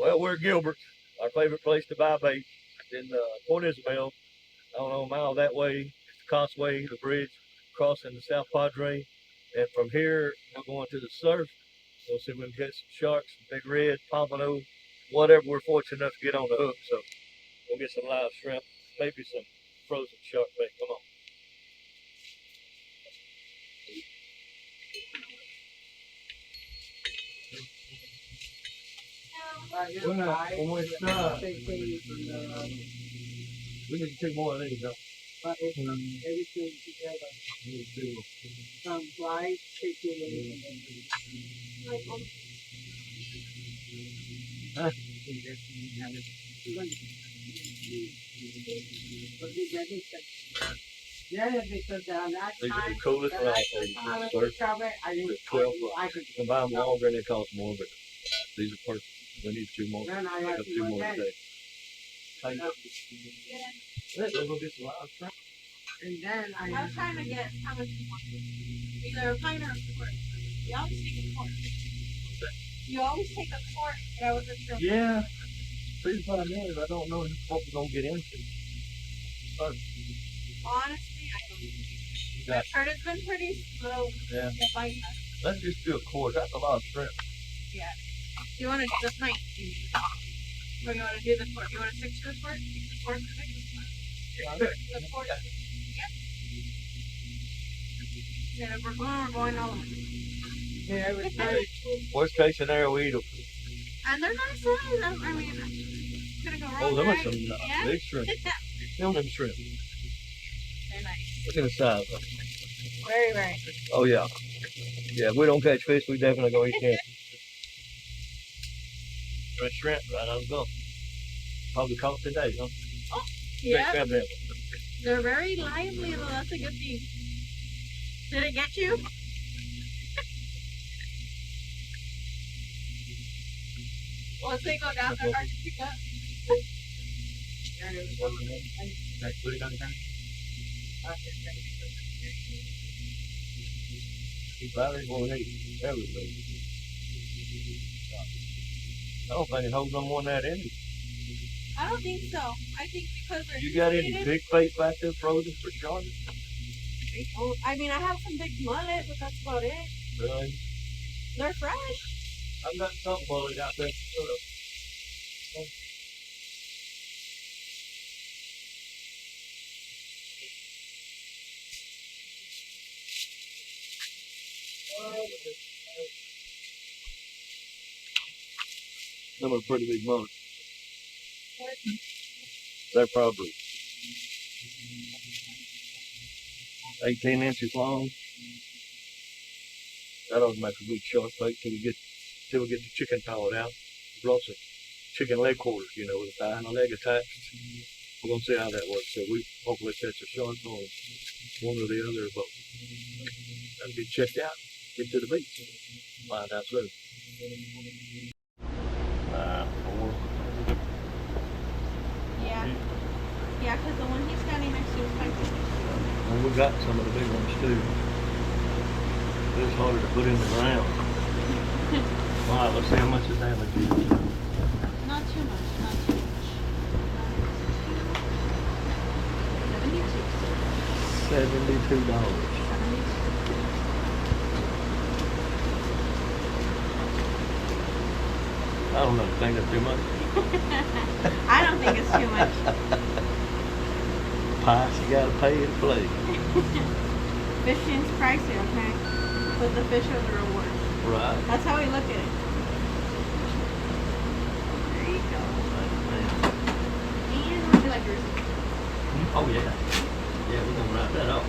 Well, we're at Gilbert, our favorite place to buy bait in Port Isabel. I don't know, a mile that way. It's the Causeway, the bridge crossing the South Padre. And from here, we're going to the surf. We'll see if we can get some sharks, some big red, pompano, whatever we're fortunate enough to get on the hook. So we'll get some live shrimp, maybe some frozen shark bait. Come on. We need to take more of these, though. Everything together. Some flies, chicken, yeah, because that These are time, the coolest that live I baits. I didn't, They're 12 I bucks. could, You can buy them longer and they cost more, but these are perfect. We need 2 more. then I Pick had up to 2 look more at today. it. Let's go get some live shrimp. And then I was trying to get how much you want. Either a pint or a quart. You always take a quart. You always take a quart, but I wasn't sure. Yeah. Pretty fun is, I don't know what we're going to get into. Honestly, I don't know. I've heard it's been pretty slow. Yeah. To bite us. Let's just do a quart. That's a lot of shrimp. Yeah. Do you want to do the pint? Or you want to do the quart? You want to 6 to the quart? The quart to 6? The quart? Yeah. Then if we're going all the way. yeah, it was nice. Worst case scenario, we eat them. And they're nice size. I mean, gonna go wrong. Oh, them are right? some Yeah. big shrimp. Feel them shrimp. They're nice. Look at the size of them. Very, very. Oh, yeah. Yeah, if we don't catch fish, we definitely go eat them. Fresh shrimp right out of the Gulf. Probably caught today, huh? Yeah. Shrimp them. They're very lively, though. That's a good thing. Did it get you? Once they go down, they're hard to pick up. Battery will eat everything. I don't think it holds no more than that in it. I don't think so. I think because they're You got any heated- big bait back there frozen for shark? I mean, I have some big mullet, but that's about it. Really? They're fresh. I've got some mullet out there. Them are pretty big mullet. They're probably 18 inches long. That ought to make a good shark bait till we get the chicken thawed out. Brought some chicken leg quarters, you know, with a thigh and a leg attached. We're gonna see how that works. So we hopefully catch a shark on one or the other, but that'll get checked out. Get to the beach. Find out soon. 4. Yeah. Yeah, because the one he's standing next to is like And we got some of the big ones too. It's harder to put in the ground. All right, let's see how much the damage is. not too much, not too much. 72. $72. I don't know, think that's too much. I don't think it's too much. Price you gotta pay to play. Fishing's pricey, okay? But the fish are the reward. Right. That's how we look at it. There you go. And would you like yours? Oh yeah. Yeah, we're gonna write that off.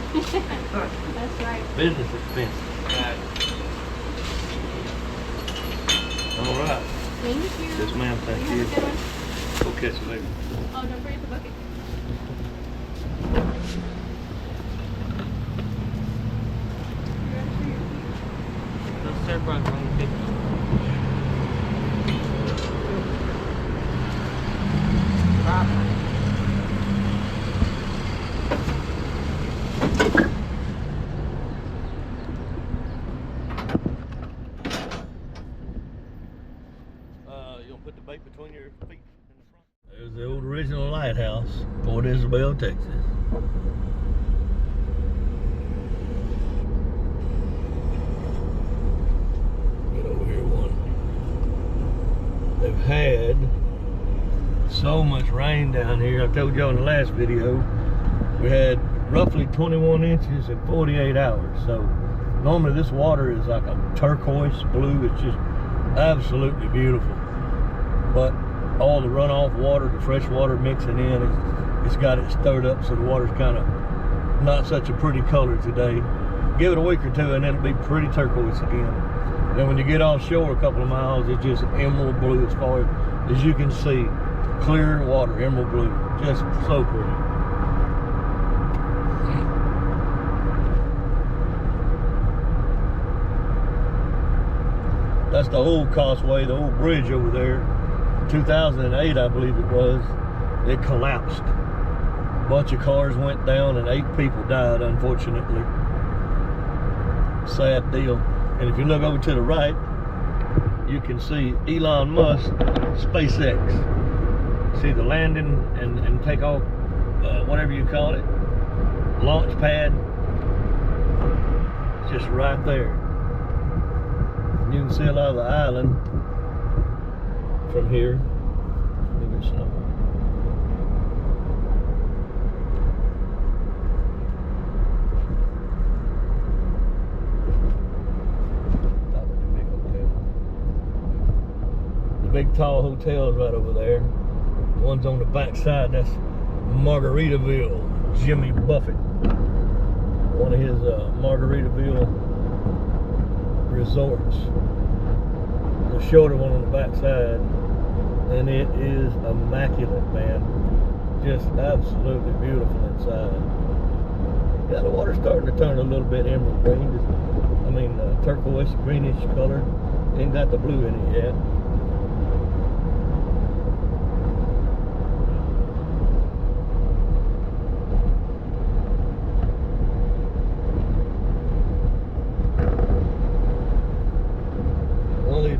That's right. Business expense. All right. Thank you. Yes, ma'am. Thank You you. have a good one. We'll catch you later. Oh, don't forget the bucket. you gonna put the bait between your feet in the front. There's the old original lighthouse, Port Isabel, Texas. Get over here one. They've had so much rain down here. I told y'all in the last video, we had roughly 21 inches in 48 hours. So normally this water is like a turquoise blue. It's just absolutely beautiful. But all the runoff water, the fresh water mixing in, it's got it stirred up, so the water's kind of not such a pretty color today. Give it a week or two and it'll be pretty turquoise again. Then when you get offshore a couple of miles, it's just emerald blue as far as you can see. Clear water, emerald blue, just so pretty. That's the old causeway, the old bridge over there. 2008, I believe it was. It collapsed. A bunch of cars went down and 8 people died, unfortunately. Sad deal. And if you look over to the right, you can see Elon Musk, SpaceX. See the landing and takeoff, whatever you call it, launch pad. It's just right there. You can see a lot of the island from here. Maybe it's not. The big tall hotel is right over there. The one's on the back side, that's Margaritaville, Jimmy Buffett. One of his Margaritaville resorts. The shorter one on the back side, and it is immaculate, man. Just absolutely beautiful inside. Yeah, the water's starting to turn a little bit emerald green. Turquoise, greenish color. Ain't got the blue in it yet.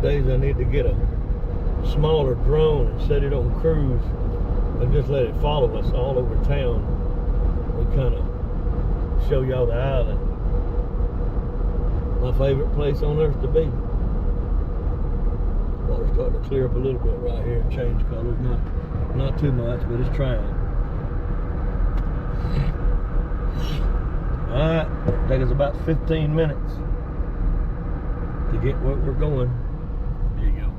Days I need to get a smaller drone and set it on cruise and just let it follow us all over town. We kind of show y'all the island. My favorite place on earth to be. Water's starting to clear up a little bit right here and change colors. Not too much, but it's trying. Alright, take us about 15 minutes to get where we're going. There you go.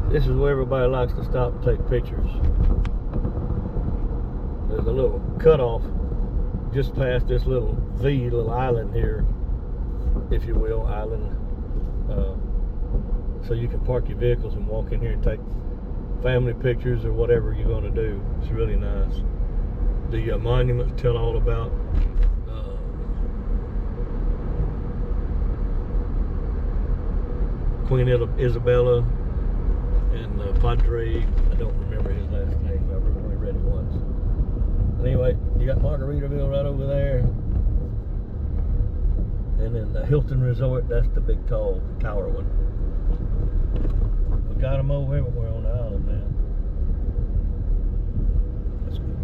This is where everybody likes to stop and take pictures. There's a little cutoff just past this little island here, if you will, island. So you can park your vehicles and walk in here and take family pictures or whatever you're going to do. It's really nice. The monuments tell all about Queen Isabella and Padre, I don't remember his last name, I've only read it once. Anyway, you got Margaritaville right over there. And then the Hilton Resort, that's the big tall tower one. We got them over everywhere on the island, man. That's good.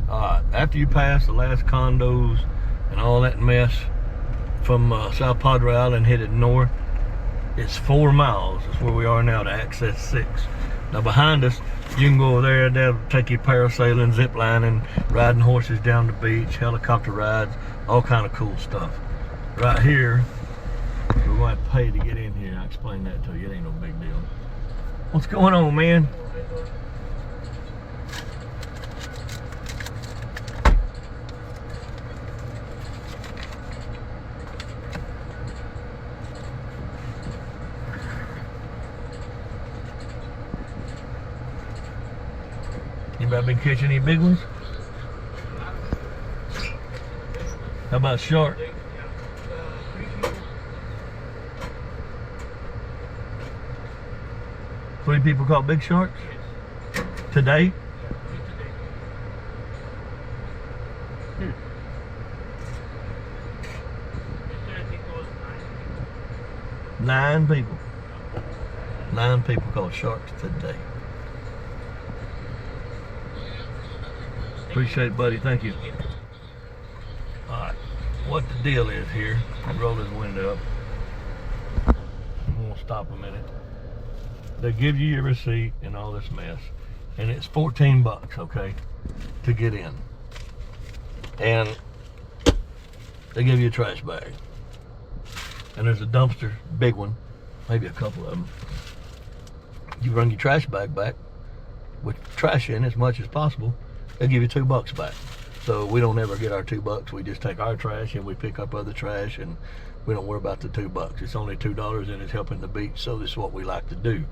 Alright, after you pass the last condos and all that mess, from South Padre Island headed north, it's 4 miles. That's where we are now to access 6. Now behind us, you can go over there. They'll take you parasailing, zip lining, riding horses down the beach, helicopter rides, all kind of cool stuff. Right here, we're going to have to pay to get in here. I'll explain that to you. It ain't no big deal. What's going on, man? Anybody been catching any big ones? How about shark? What do people call big sharks? Today? 9 people. 9 people caught sharks today. Appreciate it, buddy. Thank you. Alright, what the deal is here, I'll roll this window up. I'm gonna stop a minute. They give you your receipt and all this mess, and it's 14 bucks, okay, to get in. And they give you a trash bag. And there's a dumpster, big one, maybe a couple of them. You bring your trash bag back with trash in as much as possible, they'll give you $2 back. So we don't ever get our $2. We just take our trash and we pick up other trash, and we don't worry about the $2. It's only $2 and it's helping the beach, so this is what we like to do.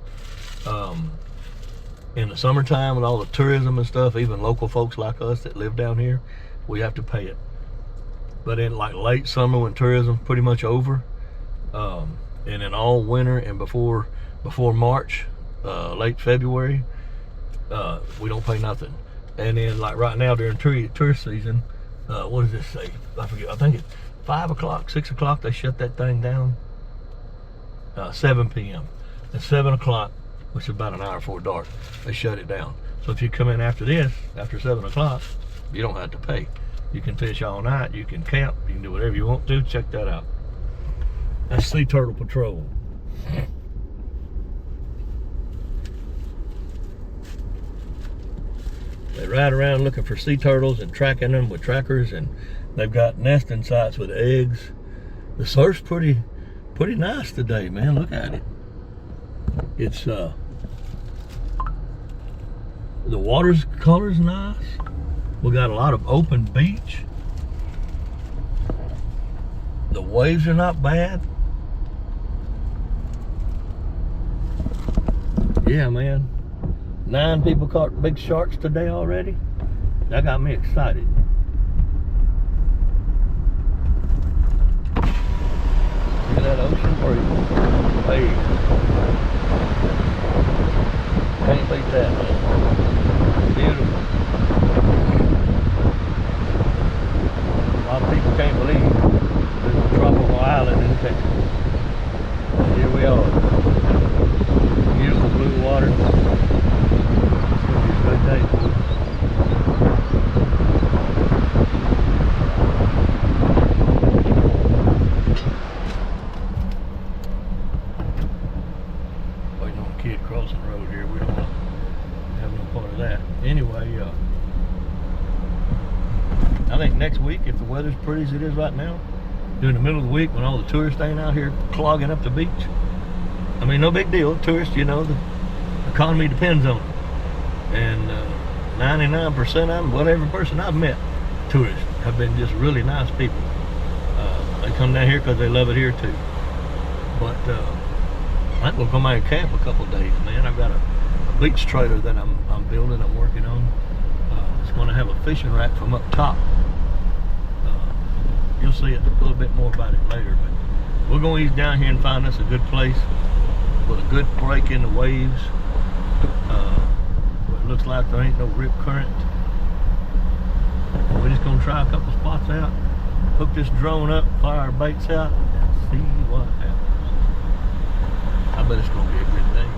In the summertime with all the tourism and stuff, even local folks like us that live down here, we have to pay it. But in like late summer when tourism's pretty much over, and in all winter and before March, late February, we don't pay nothing. And then like right now during tourist season, what does this say? I forget. I think it's 5 o'clock, 6 o'clock, they shut that thing down. 7 p.m. At 7 o'clock, which is about an hour before dark, they shut it down. So if you come in after this, after 7 o'clock, you don't have to pay. You can fish all night, you can camp, you can do whatever you want to. Check that out. That's Sea Turtle Patrol. They ride around looking for sea turtles and tracking them with trackers, and they've got nesting sites with eggs. The surf's pretty nice today, man. Look at it. It's the water's color's nice. We got a lot of open beach. The waves are not bad. Yeah, man. 9 people caught big sharks today already. That got me excited. See that ocean? Or hey, can't beat that, man. Beautiful. A lot of people can't believe this is a tropical island in Texas. And here we are. Beautiful blue water. Good day. Waiting on a kid crossing the road here. We don't have no part of that. Anyway, I think next week, if the weather's pretty as it is right now, during the middle of the week when all the tourists ain't out here clogging up the beach, I mean, no big deal. Tourists, you know, the economy depends on it. And 99% of them, well, every person I've met, tourists, have been just really nice people. They come down here because they love it here too. But I think we'll come out and camp a couple of days, man. I've got a beach trailer that I'm building, I'm working on. It's going to have a fishing rack from up top. You'll see it a little bit more about it later. But we're going to ease down here and find us a good place with a good break in the waves. Looks like there ain't no rip current. We're just gonna try a couple spots out, hook this drone up, fire our baits out, and see what happens. I bet it's gonna be a good day.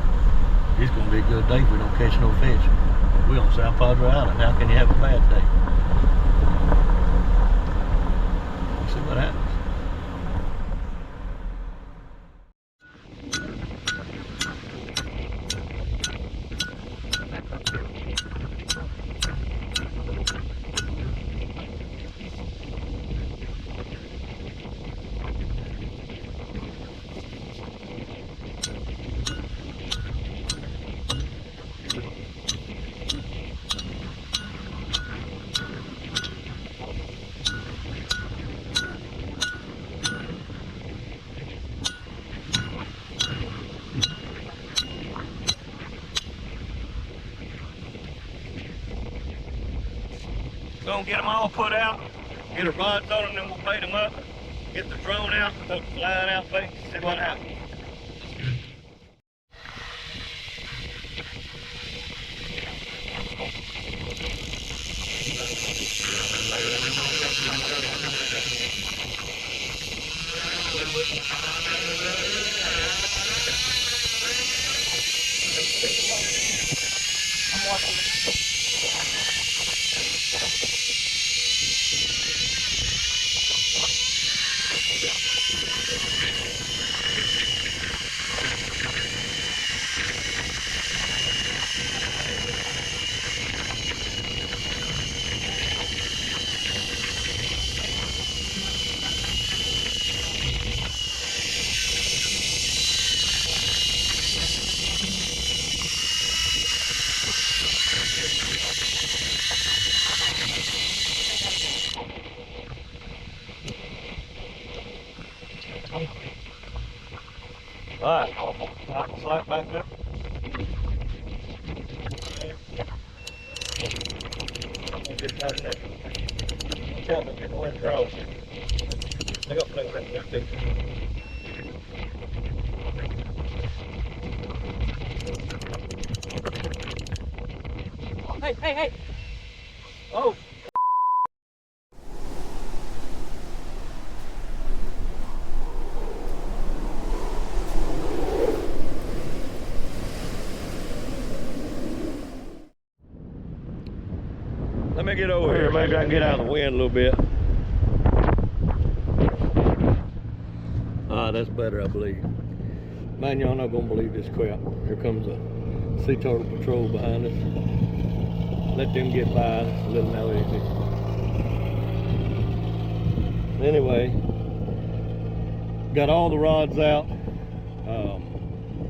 It's gonna be a good day if we don't catch no fish. We're on South Padre Island. How can you have a bad day? We'll see what happens. Gonna get them all put out, get a rods on them, then we'll bait them up, get the drone out, hook the line out, bait, see what happens. Alright, slide back up. Get that in there. Tell me, get the wind draws. I got plenty of that there too. Hey, hey, hey. Oh! Let me get over here. Maybe I can get out of the wind a little bit. Ah, that's better, I believe. Man, y'all not gonna believe this crap. Here comes a sea turtle patrol behind us. Let them get by. Let them know easy. Anyway, got all the rods out.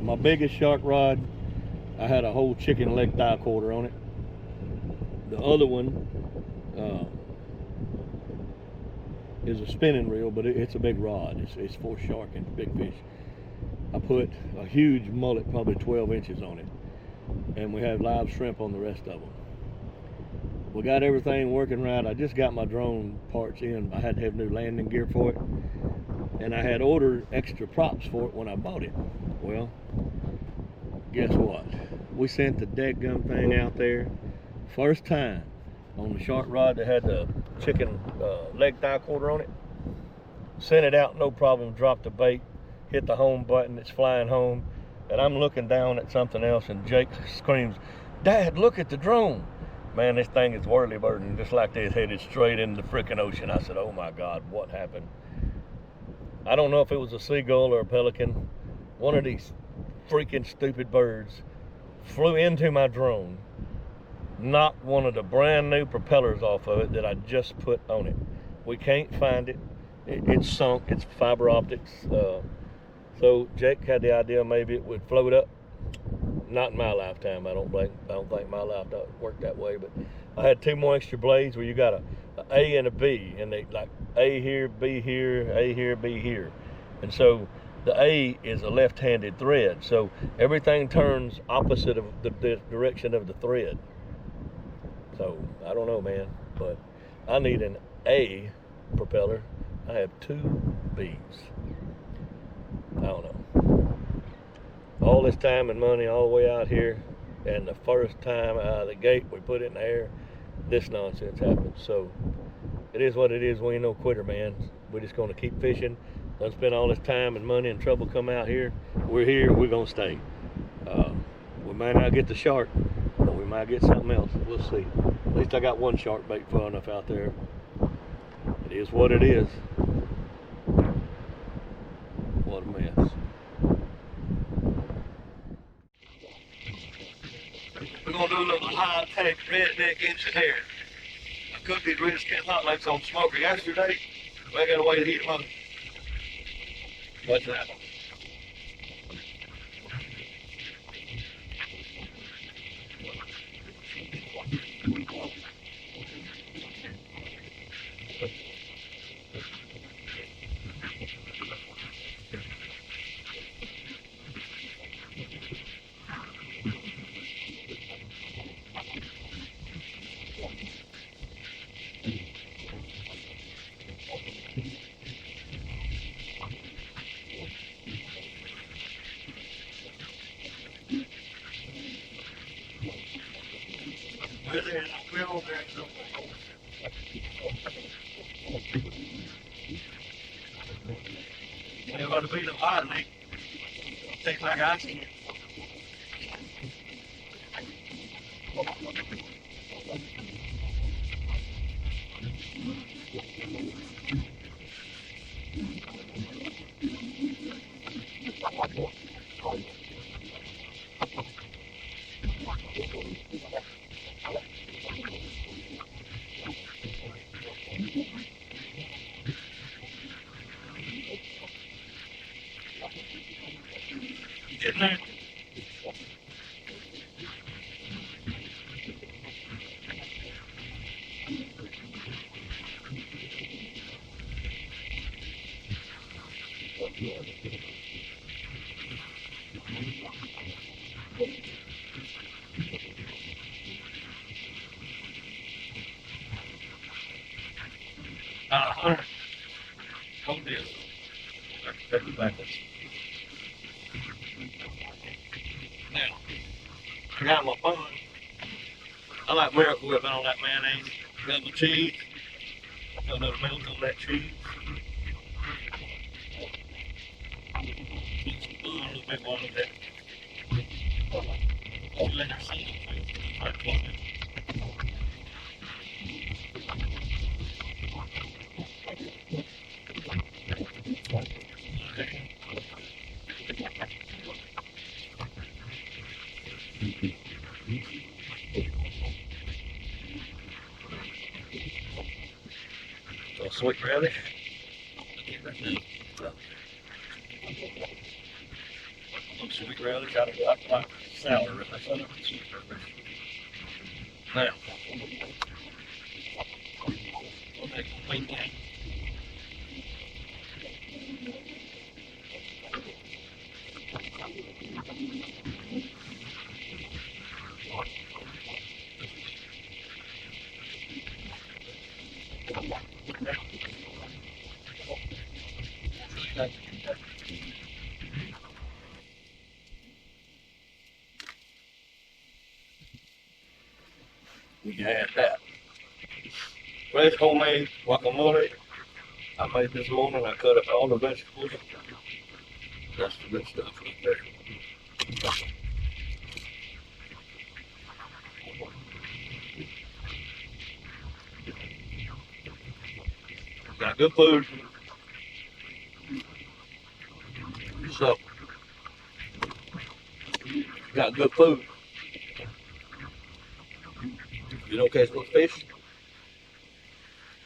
My biggest shark rod, I had a whole chicken leg thigh quarter on it. The other one is a spinning reel, but it's a big rod. It's for shark and big fish. I put a huge mullet, probably 12 inches on it, and we have live shrimp on the rest of them. We got everything working right. I just got my drone parts in. I had to have new landing gear for it, and I had ordered extra props for it when I bought it. Well, guess what? We sent the deadgum thing out there. First time on the shark rod that had the chicken leg thigh quarter on it. Sent it out, no problem, dropped the bait, hit the home button, it's flying home, and I'm looking down at something else, and Jake screams, "Dad, look at the drone." Man, this thing is whirly birding just like this, headed straight into the freaking ocean. I said, oh my God, what happened? I don't know if it was a seagull or a pelican. One of these freaking stupid birds flew into my drone, knocked one of the brand new propellers off of it that I just put on it. We can't find it. It's sunk. It's fiber optics. So Jake had the idea maybe it would float up. Not in my lifetime. I don't think my life worked that way. But I had two more extra blades where you got a A and a B, and they like A here, B here, A here, B here, and so the A is a left-handed thread. So everything turns opposite of the direction of the thread. So I don't know, man, but I need an A propeller. I have two B's. I don't know. All this time and money all the way out here, and the first time out of the gate we put it in the air, this nonsense happened. So it is what it is. We ain't no quitter, man. We're just gonna keep fishing. Don't spend all this time and money and trouble come out here. We're here, we're gonna stay. We might not get the shark, but we might get something else. We'll see. At least I got one shark bait far enough out there. It is what it is. What a mess. We're gonna do a little high-tech redneck engineering. I cooked these red skin hot legs on smoker yesterday. I got a way to heat them up. What's that? They're going to be the botany. Tastes like ice. Getting there. Hold this. I can take it backwards. Now, I got my bun. I like Miracle Whip on that mayonnaise. Got my cheese. Got another milk on that cheese. Put some bun, a little bit more of that. You let her see it. All right, close it. So sweet relish. Some sweet relish. I like sour relish. I like sweet relish. Now, we'll make a wing down. We can add that. Fresh homemade guacamole. I made this morning. I cut up all the vegetables. That's the good stuff right there. Got good food. So, got good food. You don't catch no fish,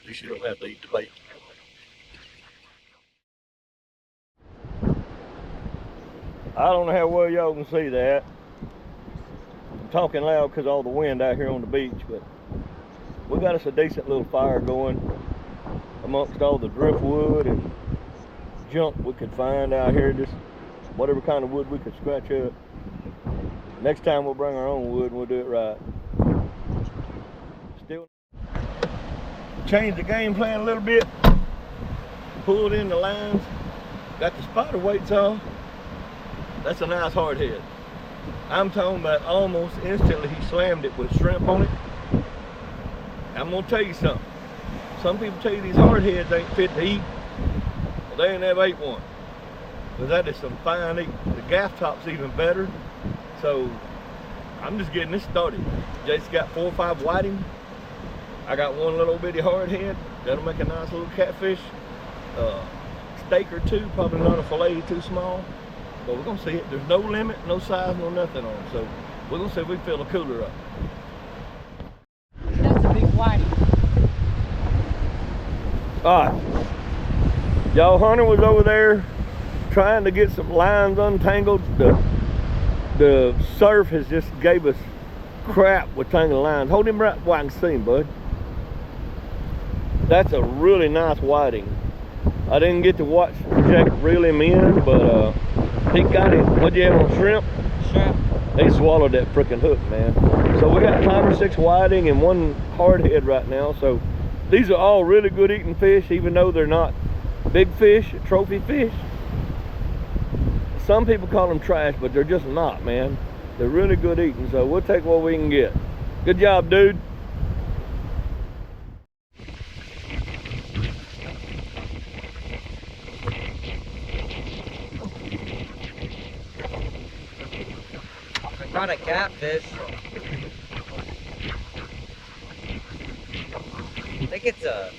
at least you don't have to eat the bait. I don't know how well y'all can see that. I'm talking loud because of all the wind out here on the beach, but we got us a decent little fire going amongst all the driftwood and junk we could find out here, just whatever kind of wood we could scratch up. Next time we'll bring our own wood and we'll do it right. Still changed the game plan a little bit, pulled in the lines, got the spotter weights on. That's a nice hard head. I'm talking about almost instantly he slammed it with shrimp on it. I'm gonna tell you something. Some people tell you these hard heads ain't fit to eat. Well, they ain't never ate one. But that is some fine eating. The gaff top's even better. So I'm just getting this started. Jason's got 4 or 5 whiting. I got one little bitty hard head. That'll make a nice little catfish. Steak or two, probably not a fillet too small. But we're gonna see it. There's no limit, no size, no nothing on it. So we're gonna see if we can fill the cooler up. That's a big whiting. Alright. Y'all, Hunter was over there trying to get some lines untangled. The surf has just gave us crap with tangled lines. Hold him right where I can see him, bud. That's a really nice whiting. I didn't get to watch Jack reel him in, but he got it. What'd you have on shrimp? Shrimp. He swallowed that freaking hook, man. So we got 5 or 6 whiting and 1 hard head right now. So these are all really good eating fish, even though they're not big fish, trophy fish. Some people call them trash, but they're just not, man. They're really good eating, so we'll take what we can get. Good job, dude. I caught a catfish. it's a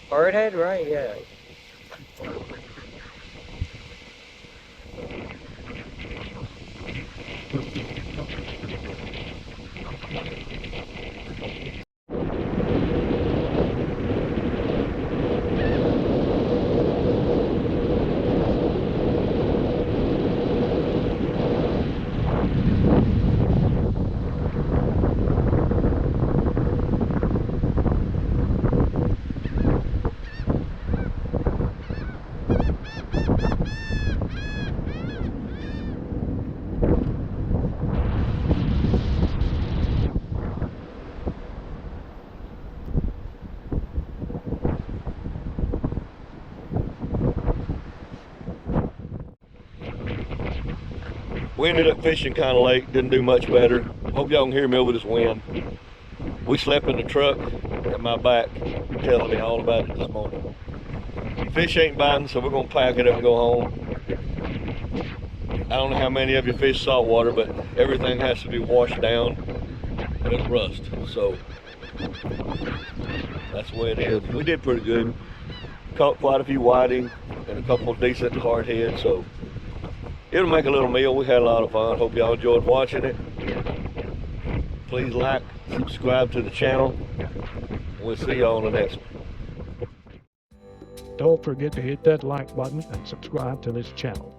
hardhead, right? Yeah. We ended up fishing kind of late, didn't do much better. Hope y'all can hear me over this wind. We slept in the truck at my back, telling me all about it this morning. Fish ain't biting, so we're gonna pack it up and go home. I don't know how many of you fish saltwater, but everything has to be washed down with rust. So that's the way it is. We did pretty good. Caught quite a few whiting and a couple of decent hardheads, so it'll make a little meal. We had a lot of fun. Hope y'all enjoyed watching it. Please like, subscribe to the channel. We'll see y'all on the next one. Don't forget to hit that like button and subscribe to this channel.